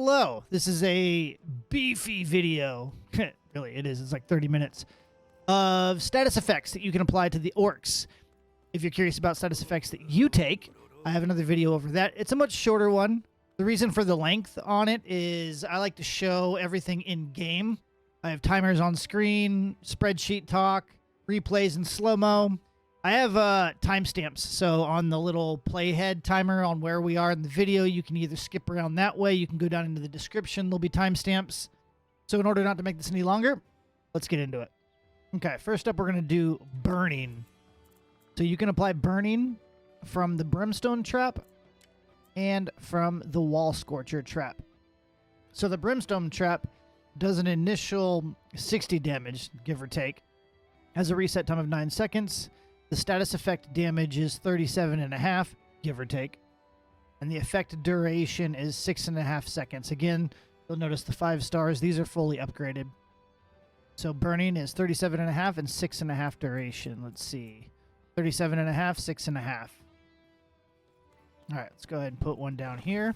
Hello, this is a beefy video. Really, it is. It's like 30 minutes of status effects that you can apply to the orcs. If you're curious about status effects that you take, I have another video over that. It's a much shorter one. The reason for the length on it is I like to show everything in game. I have timers on screen, spreadsheet talk, replays in slow-mo. I have timestamps, so on the little playhead timer on where we are in the video, you can either skip around that way, you can go down into the description, there'll be timestamps. So in order not to make this any longer, let's get into it. Okay, first up we're going to do burning. So you can apply burning from the brimstone trap and from the wall scorcher trap. So the brimstone trap does an initial 60 damage, give or take, has a reset time of 9 seconds. The status effect damage is 37.5, give or take. And the effect duration is 6.5 seconds. Again, you'll notice the 5 stars. These are fully upgraded. So burning is 37.5 and 6.5 duration. Let's see. 37.5, 6.5. All right, let's go ahead and put one down here.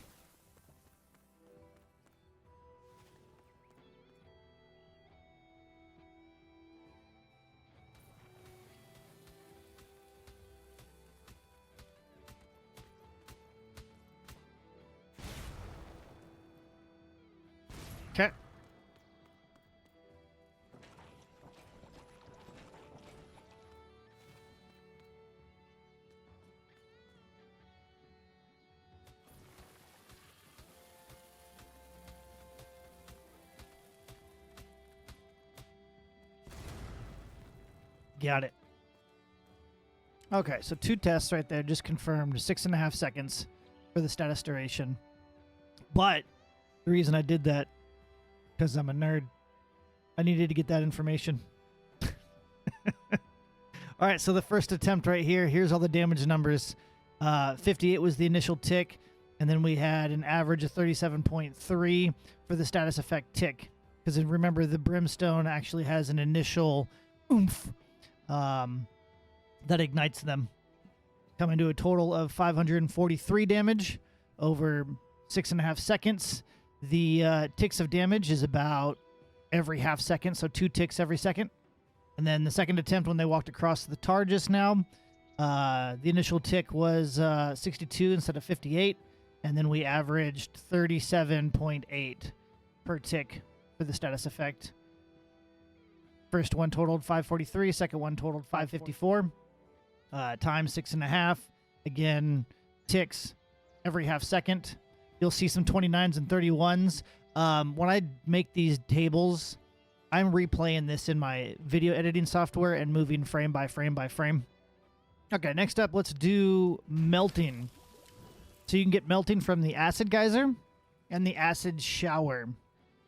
Okay. Got it. Okay, so 2 tests right there just confirmed 6.5 seconds for the status duration. But the reason I did that, because I'm a nerd, I needed to get that information. All right, so the first attempt right here, here's all the damage numbers. 58 was the initial tick, and then we had an average of 37.3 for the status effect tick. Because remember, the brimstone actually has an initial oomph that ignites them, coming to a total of 543 damage over 6.5 seconds. The ticks of damage is about every half second, so 2 ticks every second. And then the second attempt, when they walked across the tar just now, the initial tick was 62 instead of 58, and then we averaged 37.8 per tick for the status effect. First one totaled 543, second one totaled 554. Times 6.5. Again, ticks every half second. You'll see some 29s and 31s. When I make these tables, I'm replaying this in my video editing software and moving frame by frame by frame. Okay, next up, let's do melting. So you can get melting from the acid geyser and the acid shower.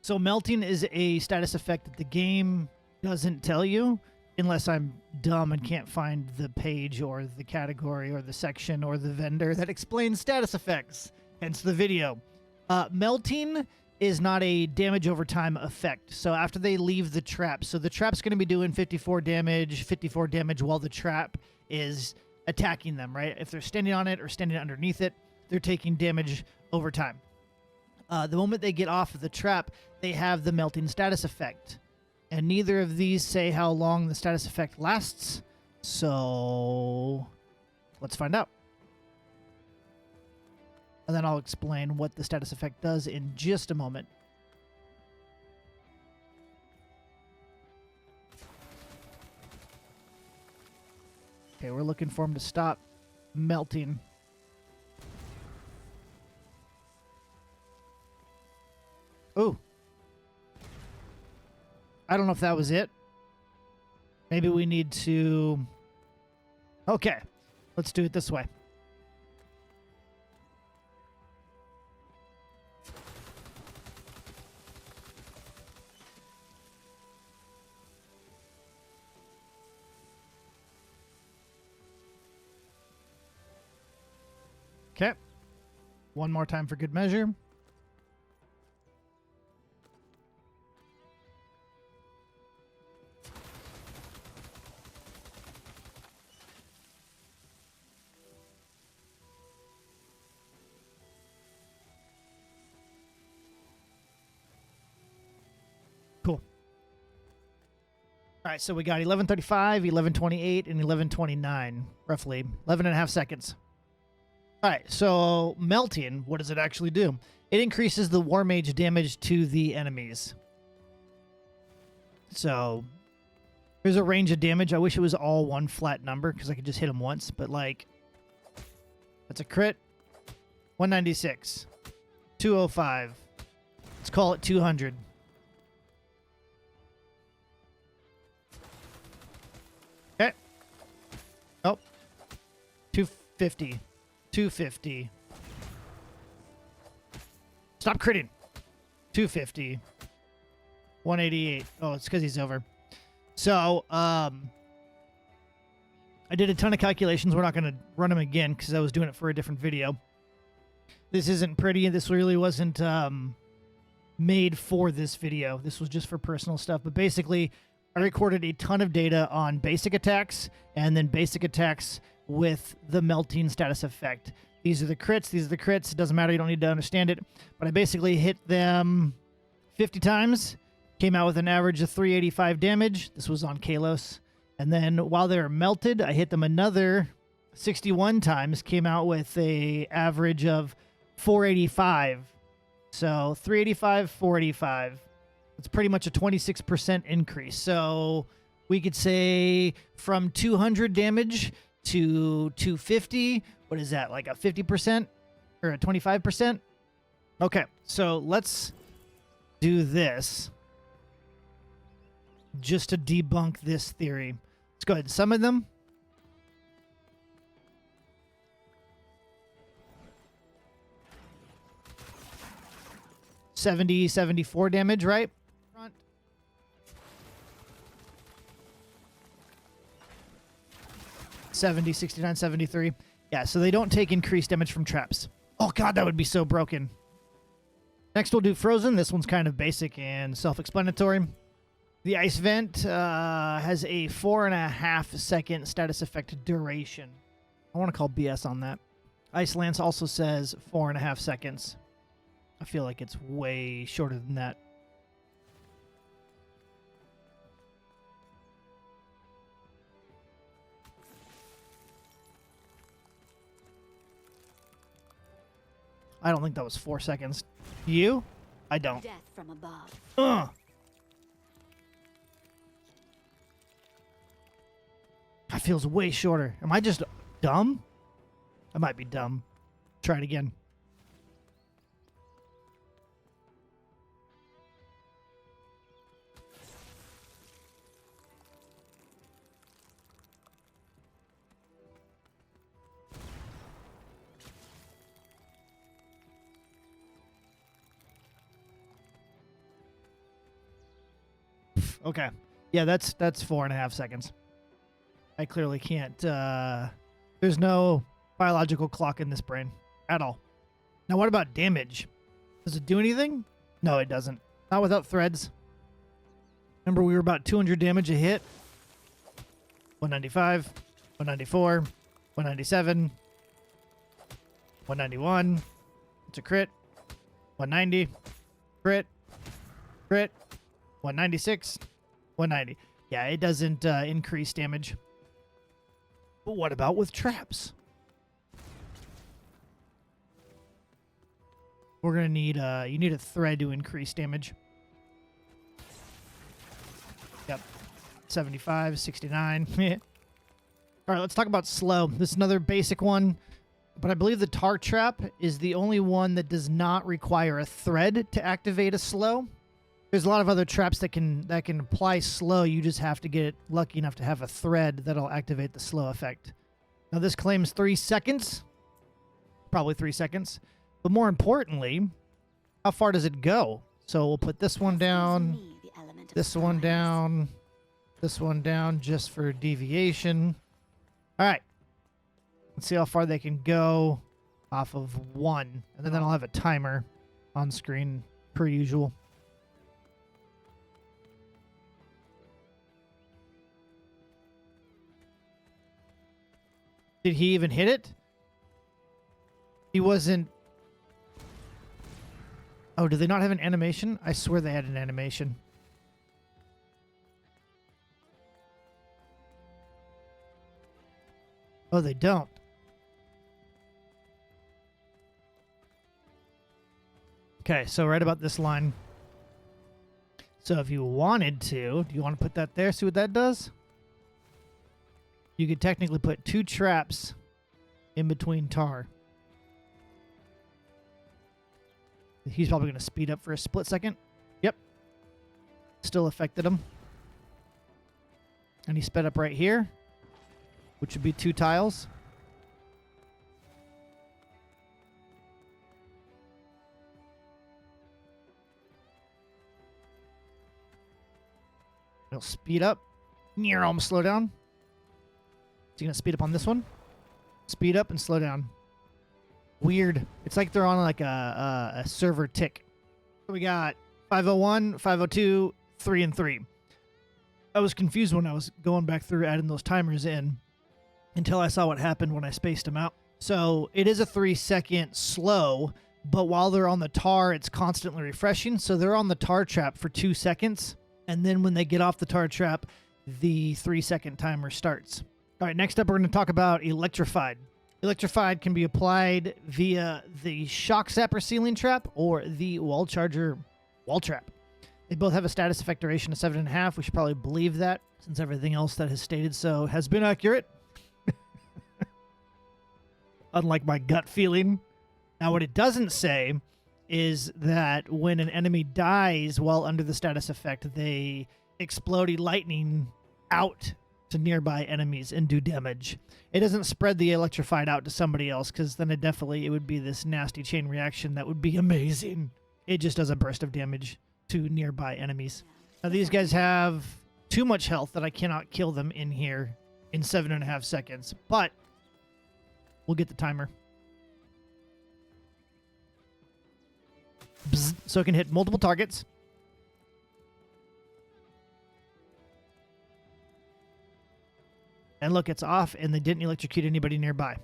So melting is a status effect that the game doesn't tell you unless I'm dumb and can't find the page or the category or the section or the vendor that explains status effects. Hence the video. Melting is not a damage over time effect. So after they leave the trap, so the trap's going to be doing 54 damage while the trap is attacking them, right? If they're standing on it or standing underneath it, they're taking damage over time. The moment they get off of the trap, they have the melting status effect. And neither of these say how long the status effect lasts. So let's find out. And then I'll explain what the status effect does in just a moment. Okay, we're looking for him to stop melting. Ooh. I don't know if that was it. Maybe we need to... Okay, let's do it this way. Okay. One more time for good measure. All right, so we got 1135, 1128, and 1129, roughly 11 and a half seconds. All right, so melting, what does it actually do? It increases the war mage damage to the enemies. So there's a range of damage. I wish it was all one flat number because I could just hit them once, but like, that's a crit. 196, 205. Let's call it 200. Okay. Oh. 250. 250. Stop critting. 250. 188. Oh, it's because he's over. So, I did a ton of calculations. We're not going to run them again because I was doing it for a different video. This isn't pretty. This really wasn't made for this video. This was just for personal stuff. But basically, I recorded a ton of data on basic attacks and then basic attacks with the melting status effect. These are the crits. These are the crits. It doesn't matter. You don't need to understand it. But I basically hit them 50 times. Came out with an average of 385 damage. This was on Kalos. And then while they were melted, I hit them another 61 times. Came out with a average of 485. So 385, 485. It's pretty much a 26% increase. So we could say from 200 damage to 250. What is that? Like a 50% or a 25%? Okay, so let's do this just to debunk this theory. Let's go ahead and summon them. $74 damage, right? Front. $70, $69, $73. Yeah, so they don't take increased damage from traps. Oh god, that would be so broken. Next we'll do Frozen. This one's kind of basic and self-explanatory. The Ice Vent has a 4.5 second status effect duration. I want to call BS on that. Ice Lance also says 4.5 seconds. I feel like it's way shorter than that. I don't think that was 4 seconds. You? I don't. Death from above. Ugh. That feels way shorter. Am I just dumb? I might be dumb. Try it again. Okay. Yeah, that's 4.5 seconds. I clearly can't. There's no biological clock in this brain at all. Now, what about damage? Does it do anything? No, it doesn't. Not without threads. Remember, we were about 200 damage a hit. 195, 194, 197, 191. It's a crit. 190. Crit. Crit. 196. 190. Yeah, it doesn't increase damage. But what about with traps? We're gonna need you need a thread to increase damage. Yep. 75, 69. All right, let's talk about slow. This is another basic one, but I believe the tar trap is the only one that does not require a thread to activate a slow. There's a lot of other traps that can apply slow. You just have to get lucky enough to have a thread that'll activate the slow effect. Now this claims 3 seconds. Probably 3 seconds. But more importantly, how far does it go? So we'll put this one down, this one down, this one down just for deviation. All right. Let's see how far they can go off of 1. And then I'll have a timer on screen per usual. Did he even hit it? He wasn't... Oh, do they not have an animation? I swear they had an animation. Oh, they don't. Okay, so right about this line. So if you wanted to, do you want to put that there? See what that does? You could technically put 2 traps in between tar. He's probably going to speed up for a split second. Yep. Still affected him. And he sped up right here, which would be 2 tiles. It'll speed up. Near almost slow down. Is he going to speed up on this one? Speed up and slow down. Weird. It's like they're on like a server tick. We got 501, 502, 3 and 3. I was confused when I was going back through adding those timers in until I saw what happened when I spaced them out. So it is a 3-second slow, but while they're on the tar, it's constantly refreshing. So they're on the tar trap for 2 seconds. And then when they get off the tar trap, the 3-second timer starts. All right, next up, we're going to talk about Electrified. Electrified can be applied via the Shock Zapper Ceiling Trap or the Wall Charger Wall Trap. They both have a status effect duration of 7.5. We should probably believe that, since everything else that has stated so has been accurate. Unlike my gut feeling. Now, what it doesn't say is that when an enemy dies while under the status effect, they explode lightning out to nearby enemies and do damage. It doesn't spread the Electrified out to somebody else, because then it would be this nasty chain reaction that would be amazing. It just does a burst of damage to nearby enemies. Now these guys have too much health that I cannot kill them in here in 7.5 seconds, but we'll get the timer. Bzz, so it can hit multiple targets. And look, it's off, and they didn't electrocute anybody nearby.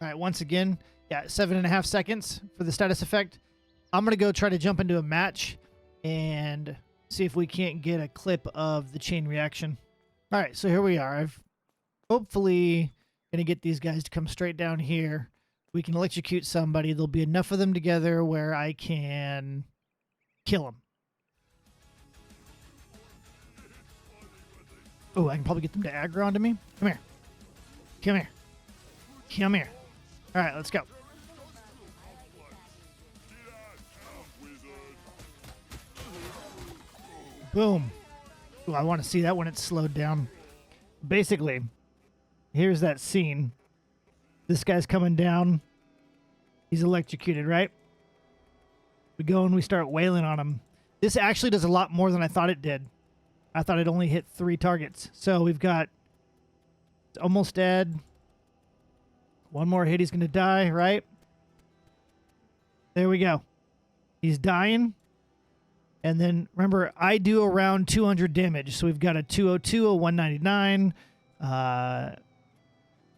All right, once again, yeah, 7.5 seconds for the status effect. I'm going to go try to jump into a match and see if we can't get a clip of the chain reaction. All right, so here we are. I've hopefully going to get these guys to come straight down here. We can electrocute somebody. There'll be enough of them together where I can kill them. Oh, I can probably get them to aggro onto me. Come here. Come here. Come here. All right, let's go. Boom. Ooh, I want to see that when it's slowed down. Basically, here's that scene. This guy's coming down. He's electrocuted, right? We go and we start wailing on him. This actually does a lot more than I thought it did. I thought it only hit 3 targets. So we've got almost dead. One more hit, he's going to die, right? There we go. He's dying. And then, remember, I do around 200 damage. So we've got a 202, a 199.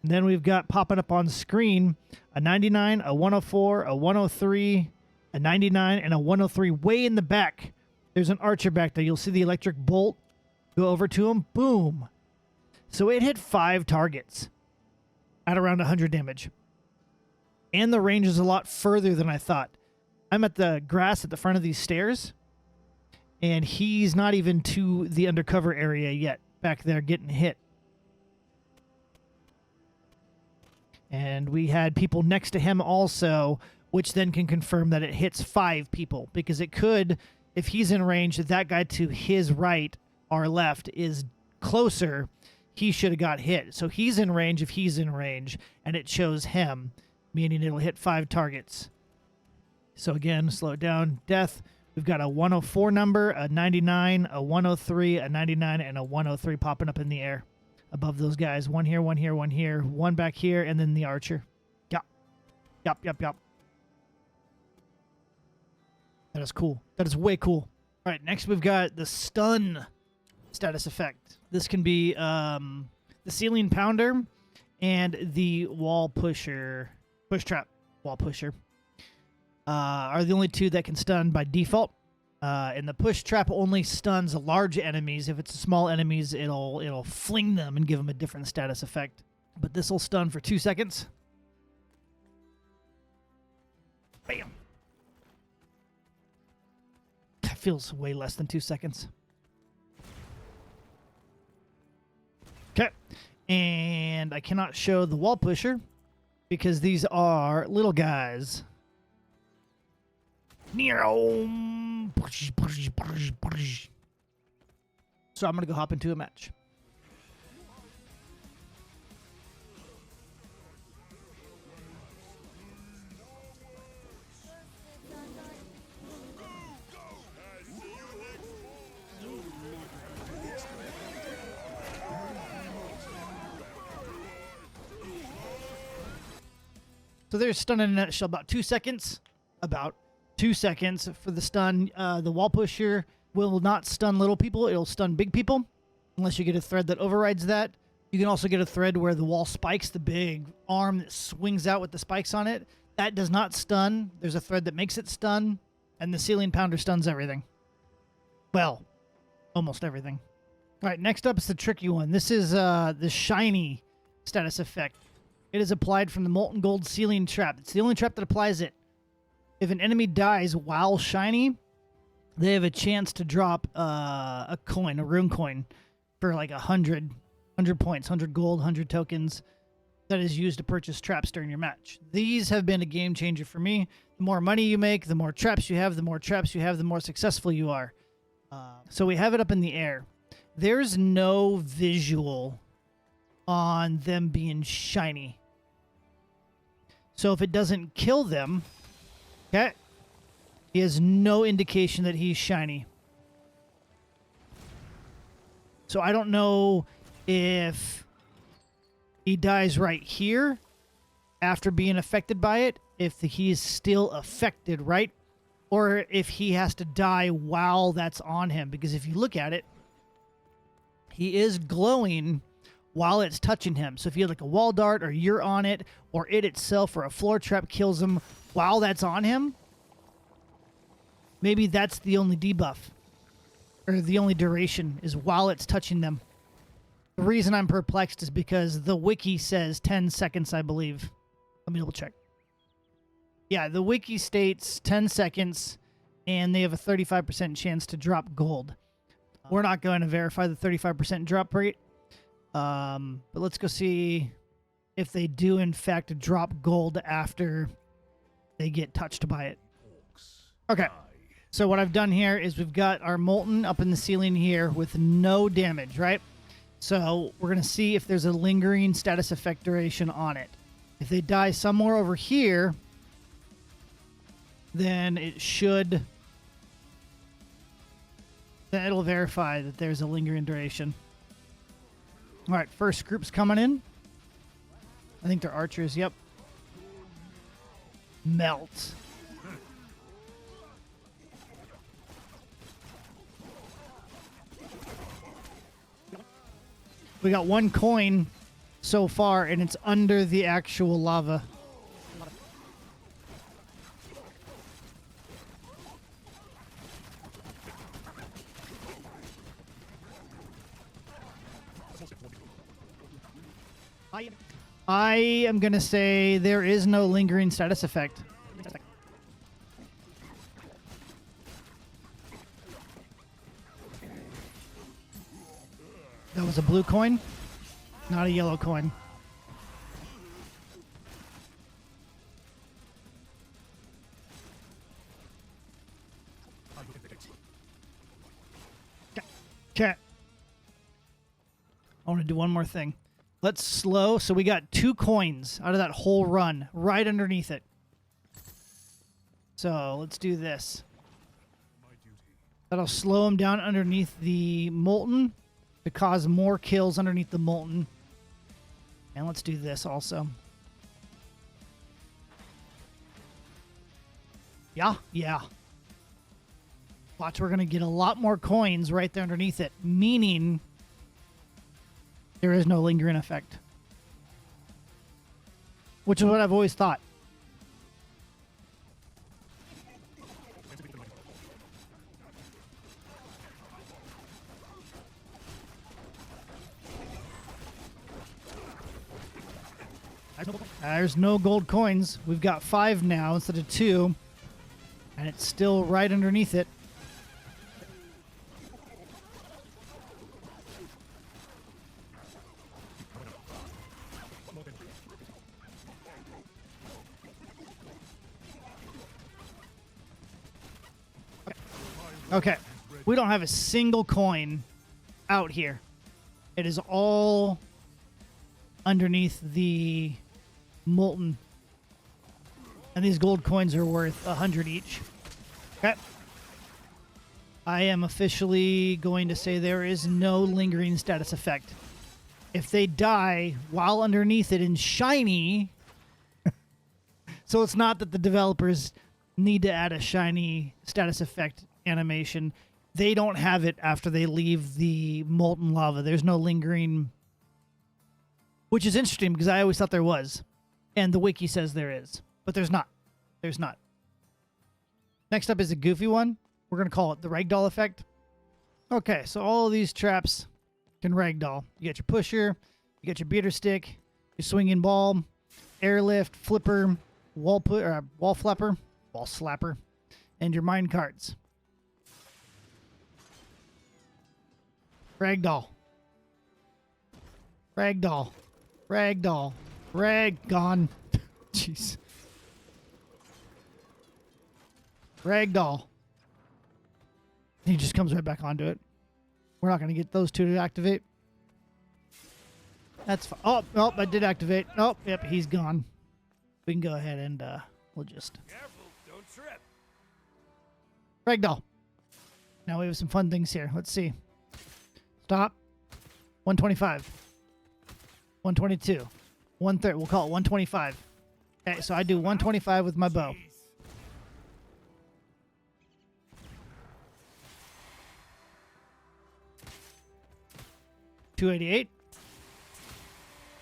Then we've got popping up on screen a 99, a 104, a 103, a 99, and a 103 way in the back. There's an archer back there. You'll see the electric bolt go over to him. Boom. So it hit 5 targets at around 100 damage. And the range is a lot further than I thought. I'm at the grass at the front of these stairs, and he's not even to the undercover area yet, back there getting hit. And we had people next to him also, which then can confirm that it hits 5 people, because it could, if he's in range, that guy to his right or left is closer, he should have got hit. So he's in range if he's in range, and it shows him, meaning it'll hit 5 targets. So again, slow it down. Death, we've got a 104 number, a 99, a 103, a 99, and a 103 popping up in the air above those guys. One here, one here, one here, one back here, and then the archer. Yup. Yup, yup, yup. That is cool. That is way cool. All right, next we've got the stun status effect. This can be the ceiling pounder and the wall pusher, push trap wall pusher are the only 2 that can stun by default. And the push trap only stuns large enemies. If it's small enemies, it'll fling them and give them a different status effect. But this will stun for 2 seconds. Bam. That feels way less than 2 seconds. Okay. And I cannot show the wall pusher because these are little guys. So I'm going to go hop into a match. So there's stun in a nutshell, about 2 seconds. About 2 seconds for the stun. The wall pusher will not stun little people. It'll stun big people, unless you get a thread that overrides that. You can also get a thread where the wall spikes, the big arm that swings out with the spikes on it. That does not stun. There's a thread that makes it stun, and the ceiling pounder stuns everything. Well, almost everything. All right, next up is the tricky one. This is the shiny status effect. It is applied from the Molten Gold Ceiling Trap. It's the only trap that applies it. If an enemy dies while shiny, they have a chance to drop a coin, a rune coin, for like 100 points, 100 gold, 100 tokens that is used to purchase traps during your match. These have been a game changer for me. The more money you make, the more traps you have, the more traps you have, the more successful you are. So we have it up in the air. There's no visual on them being shiny. So if it doesn't kill them, okay, he has no indication that he's shiny. So I don't know if he dies right here after being affected by it, if he's still affected, right? Or if he has to die while that's on him. Because if you look at it, he is glowing while it's touching him. So if you have like a wall dart, or you're on it, or it itself, or a floor trap kills him while that's on him, maybe that's the only debuff, or the only duration is while it's touching them. The reason I'm perplexed is because the wiki says 10 seconds, I believe. Let me double check. Yeah, the wiki states 10 seconds, and they have a 35% chance to drop gold. We're not going to verify the 35% drop rate. But let's go see if they do in fact drop gold after they get touched by it. Okay, so what I've done here is we've got our Molten up in the ceiling here with no damage, right? So we're going to see if there's a lingering status effect duration on it. If they die somewhere over here, then then it'll verify that there's a lingering duration. All right, first group's coming in. I think they're archers, yep. Melt. We got one coin so far, and it's under the actual lava. I am going to say there is no lingering status effect. That was a blue coin, not a yellow coin. Okay. I want to do one more thing. Let's slow. So we got 2 coins out of that whole run right underneath it. So let's do this. That'll slow him down underneath the Molten to cause more kills underneath the Molten. And let's do this also. Yeah. Watch, we're going to get a lot more coins right there underneath it, meaning there is no lingering effect. Which is what I've always thought. There's no gold coins. We've got 5 now instead of 2. And it's still right underneath it. Okay. We don't have a single coin out here. It is all underneath the molten. And these gold coins are worth 100 each. Okay. I am officially going to say there is no lingering status effect. If they die while underneath it in shiny, so it's not that the developers need to add a shiny status effect animation. They don't have it after they leave the molten lava. There's no lingering, which is interesting because I always thought there was. And the wiki says there is, but there's not. There's not. Next up is a goofy one. We're going to call it the Ragdoll effect. Okay, so all of these traps can Ragdoll. You got your pusher, you got your beater stick, your swinging ball, airlift, flipper, wall flapper, wall slapper, and your mine carts. Ragdoll. Ragdoll. Ragdoll. Gone. Jeez. Ragdoll. He just comes right back onto it. We're not going to get those two to activate. That's fine. Oh, nope, I did activate. Oh, yep, he's gone. We can go ahead and we'll just... Careful, don't trip. Ragdoll. Now we have some fun things here. Let's see. Stop. 125. 122. 130. We'll call it 125. Okay, so I do 125 with my bow. 288.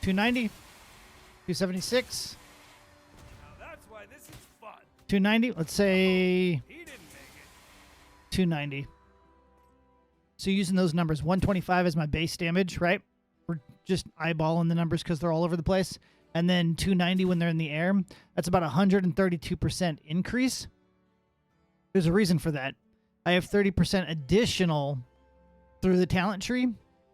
290. 276. Now that's why this is fun. 290. Let's say He didn't make it. 290. So using those numbers, 125 is my base damage, right? We're just eyeballing the numbers because they're all over the place. And then 290 when they're in the air. That's about 132% increase. There's a reason for that. I have 30% additional through the talent tree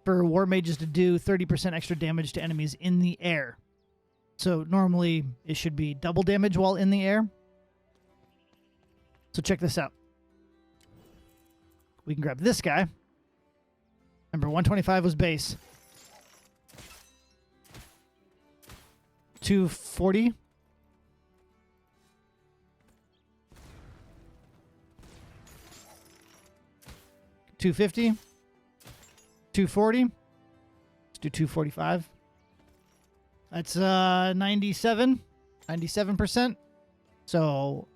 for war mages to do 30% extra damage to enemies in the air. So normally it should be double damage while in the air. So check this out. We can grab this guy. Remember, 125 was base. 240. 250. 240. Let's do 245. That's 97%. So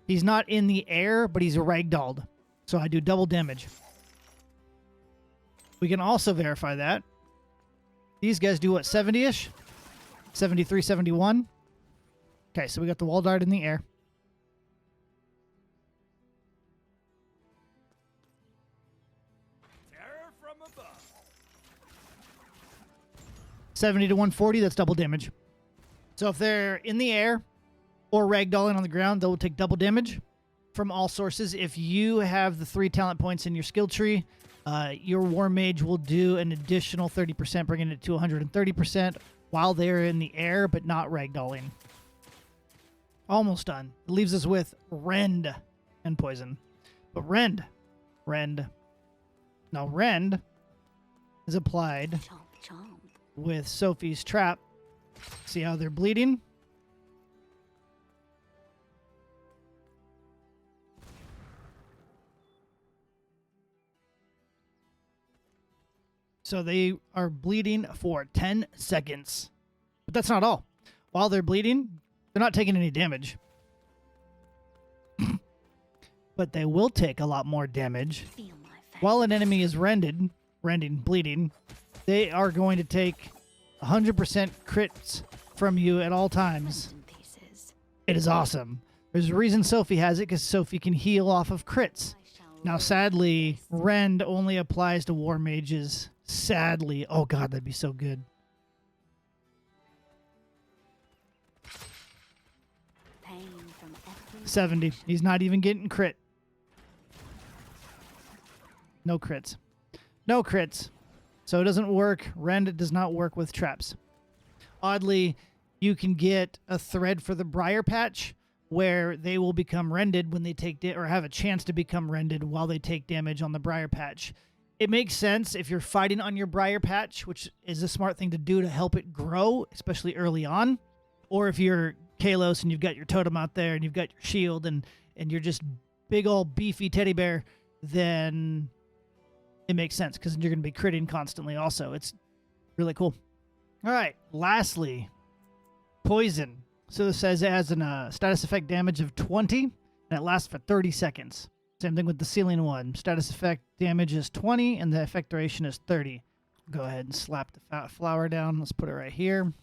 he's not in the air, but he's ragdolled. So I do double damage. We can also verify that. These guys do what, 70-ish? 73, 71. Okay, so we got the wall dart in the air. Terror from above. 70 to 140, that's double damage. So if they're in the air or ragdolling on the ground, they'll take double damage from all sources. If you have the 3 talent points in your skill tree, your war mage will do an additional 30%, bringing it to 130% while they're in the air, but not ragdolling. Almost done. It leaves us with Rend and poison. But Rend. Now Rend is applied Chomp, chomp. with Sophie's trap. See how they're bleeding? So they are bleeding for 10 seconds. But that's not all. While they're bleeding, they're not taking any damage. But they will take a lot more damage. Feel my face. While an enemy is rending, bleeding, they are going to take 100% crits from you at all times. In pieces. It is awesome. There's a reason Sophie has it, because Sophie can heal off of crits. I shall Now, learn sadly, this. Rend only applies to war mages. Sadly. Oh, God, that'd be so good. 70. He's not even getting crit. No crits. No crits. So it doesn't work. Rend does not work with traps. Oddly, you can get a thread for the Briar Patch where they will become rended when they take or have a chance to become rended while they take damage on the Briar Patch. It makes sense if you're fighting on your Briar Patch, which is a smart thing to do to help it grow, especially early on. Or if you're Kalos and you've got your totem out there and you've got your shield and you're just big old beefy teddy bear, then it makes sense because you're going to be critting constantly also. It's really cool. All right. Lastly, poison. So this says it has a status effect damage of 20 and it lasts for 30 seconds. Same thing with the ceiling one. Status effect damage is 20 and the effect duration is 30. Go ahead and slap the flower down. Let's put it right here.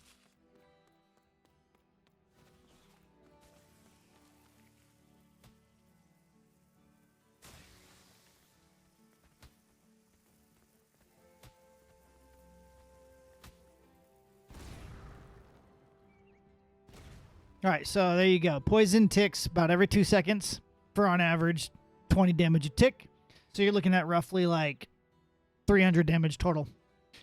All right, so there you go. Poison ticks about every 2 seconds for, on average, 20 damage a tick. So you're looking at roughly like 300 damage total.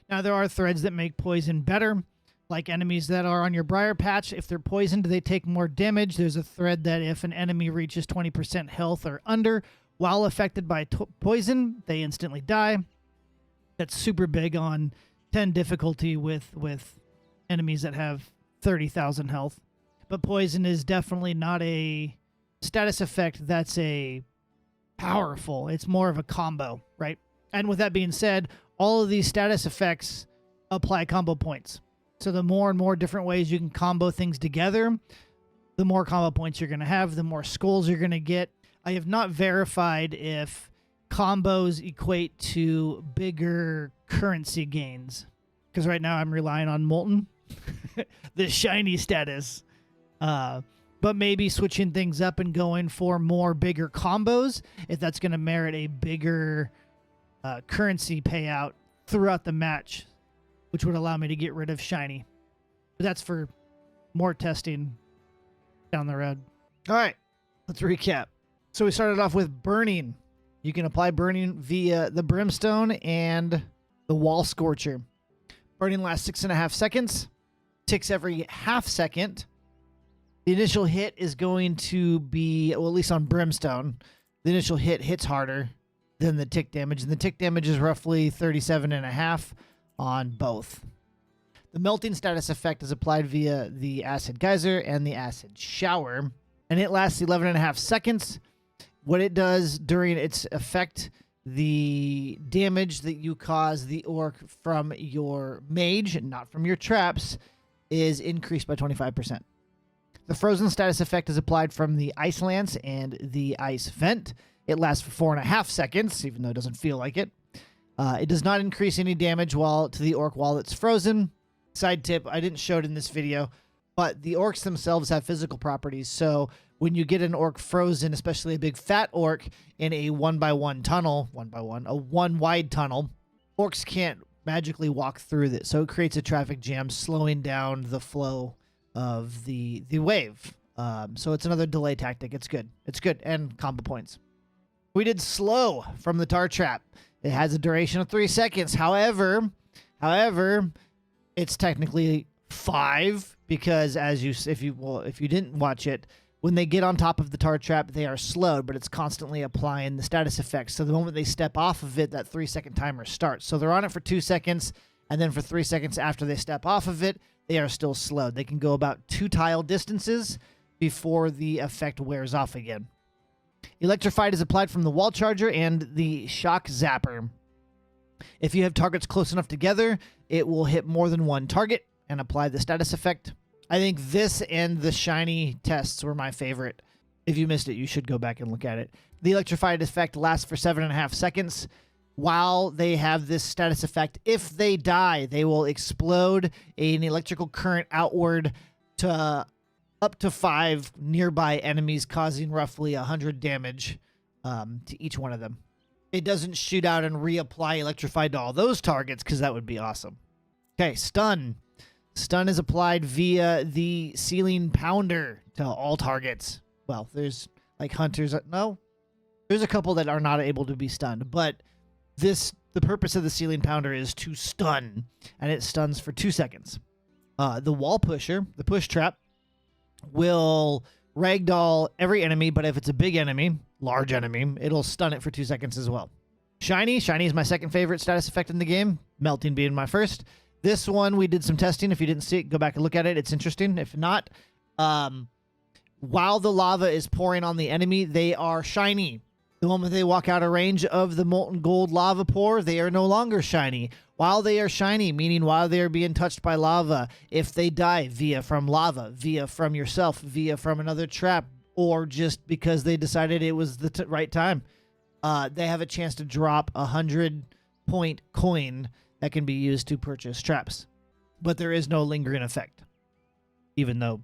Now, there are threads that make poison better, like enemies that are on your Briar Patch. If they're poisoned, they take more damage. There's a thread that if an enemy reaches 20% health or under while affected by poison, they instantly die. That's super big on 10 difficulty with enemies that have 30,000 health. But poison is definitely not a status effect that's a powerful. It's more of a combo, right? And with that being said, all of these status effects apply combo points. So the more and more different ways you can combo things together, the more combo points you're going to have, the more skulls you're going to get. I have not verified if combos equate to bigger currency gains, because right now I'm relying on Molten, the shiny status. But maybe switching things up and going for more bigger combos, if that's going to merit a bigger currency payout throughout the match, which would allow me to get rid of shiny. But that's for more testing down the road. All right, let's recap. So we started off with burning. You can apply burning via the brimstone and the wall scorcher. Burning lasts 6.5 seconds, ticks every half second. The initial hit is going to be, well, at least on Brimstone, the initial hit hits harder than the tick damage, and the tick damage is roughly 37.5 on both. The melting status effect is applied via the acid geyser and the acid shower, and it lasts 11.5 seconds. What it does during its effect, the damage that you cause the orc from your mage, and not from your traps, is increased by 25%. The frozen status effect is applied from the ice lance and the ice vent. It lasts for 4.5 seconds, even though it doesn't feel like it. It does not increase any damage to the orc while it's frozen. Side tip, I didn't show it in this video, but the orcs themselves have physical properties. So when you get an orc frozen, especially a big fat orc in a 1x1 tunnel, a one wide tunnel, orcs can't magically walk through this. So it creates a traffic jam, slowing down the flow of the wave. So it's another delay tactic. It's good. It's good. And combo points. We did slow from the tar trap. It has a duration of 3 seconds. However, it's technically 5 because if you didn't watch it, when they get on top of the tar trap, they are slowed, but it's constantly applying the status effects. So the moment they step off of it, that 3-second timer starts. So they're on it for 2 seconds, and then for 3 seconds after they step off of it, they are still slowed. They can go about 2 tile distances before the effect wears off again. Electrified is applied from the wall charger and the shock zapper. If you have targets close enough together, it will hit more than one target and apply the status effect. I think this and the shiny tests were my favorite. If you missed it, you should go back and look at it. The electrified effect lasts for 7.5 seconds. While they have this status effect, if they die, they will explode an electrical current outward to up to 5 nearby enemies, causing roughly 100 damage to each one of them. It doesn't shoot out and reapply electrified to all those targets, because that would be awesome. Okay, stun. Stun is applied via the ceiling pounder to all targets. well, there's like hunters. No, there's a couple that are not able to be stunned, but the purpose of the ceiling pounder is to stun, and it stuns for 2 seconds. The wall pusher, the push trap, will ragdoll every enemy, but if it's a big enemy, large enemy, it'll stun it for 2 seconds as well. Shiny is my second favorite status effect in the game, melting being my first. This one, we did some testing. If you didn't see it, go back and look at it. It's interesting. If not, while the lava is pouring on the enemy, they are shiny. The moment they walk out of range of the molten gold lava pour, they are no longer shiny. While they are shiny, meaning while they are being touched by lava, if they die via from lava, via from yourself, via from another trap, or just because they decided it was the right time, they have a chance to drop 100-point coin that can be used to purchase traps. But there is no lingering effect, even though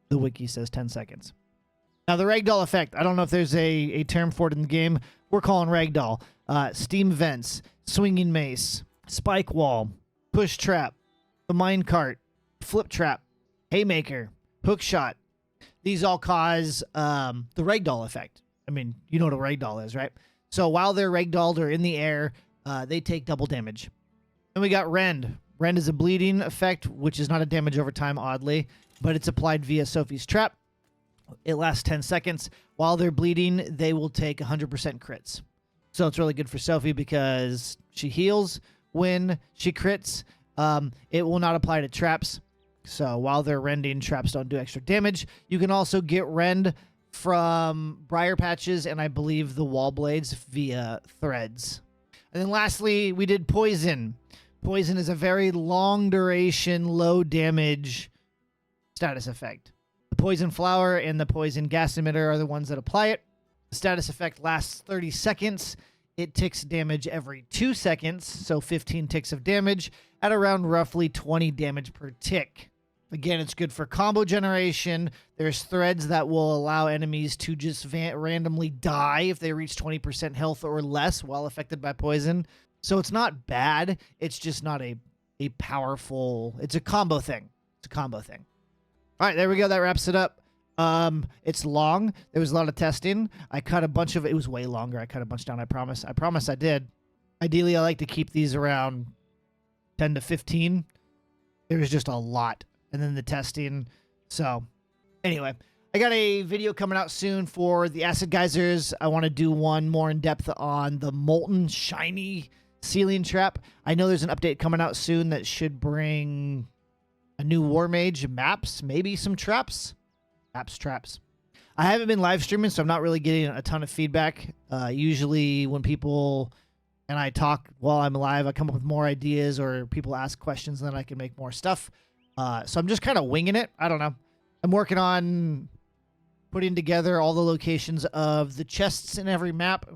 the wiki says 10 seconds. Now, the Ragdoll effect, I don't know if there's a term for it in the game. We're calling Ragdoll. Steam vents, swinging mace, spike wall, push trap, the minecart, flip trap, haymaker, hook shot. These all cause the Ragdoll effect. I mean, you know what a Ragdoll is, right? So while they're Ragdolled or in the air, they take double damage. Then we got Rend. Rend is a bleeding effect, which is not a damage over time, oddly, but it's applied via Sophie's trap. It lasts 10 seconds. While they're bleeding, they will take 100% crits. So it's really good for Sophie because she heals when she crits. It will not apply to traps. So while they're rending, traps don't do extra damage. You can also get rend from briar patches and I believe the wall blades via threads. And then lastly, we did poison. Poison is a very long duration, low damage status effect. The poison flower and the poison gas emitter are the ones that apply it. The status effect lasts 30 seconds. It ticks damage every 2 seconds, so 15 ticks of damage at around roughly 20 damage per tick. Again, it's good for combo generation. There's threads that will allow enemies to just randomly die if they reach 20% health or less while affected by poison. So it's not bad. It's just not a powerful... It's a combo thing. It's a combo thing. All right, there we go. That wraps it up. It's long. There was a lot of testing. I cut a bunch of it. It was way longer. I cut a bunch down. I promise. I promise I did. Ideally, I like to keep these around 10 to 15. There was just a lot. And then the testing. So anyway, I got a video coming out soon for the acid geysers. I want to do one more in depth on the molten shiny ceiling trap. I know there's an update coming out soon that should bring a new war mage, maps, maybe some traps. Traps. I haven't been live streaming, so I'm not really getting a ton of feedback. Usually when people and I talk while I'm live, I come up with more ideas or people ask questions, and then I can make more stuff. So I'm just kind of winging it. I don't know. I'm working on putting together all the locations of the chests in every map.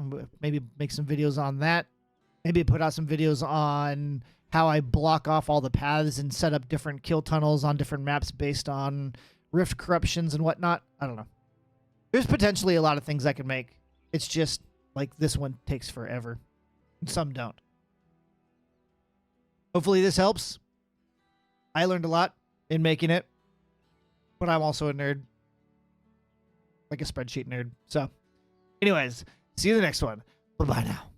Maybe make some videos on that. Maybe put out some videos on how I block off all the paths and set up different kill tunnels on different maps based on rift corruptions and whatnot. I don't know. There's potentially a lot of things I can make. It's just like this one takes forever. And some don't. Hopefully this helps. I learned a lot in making it. But I'm also a nerd. Like a spreadsheet nerd. So anyways, see you in the next one. Bye-bye now.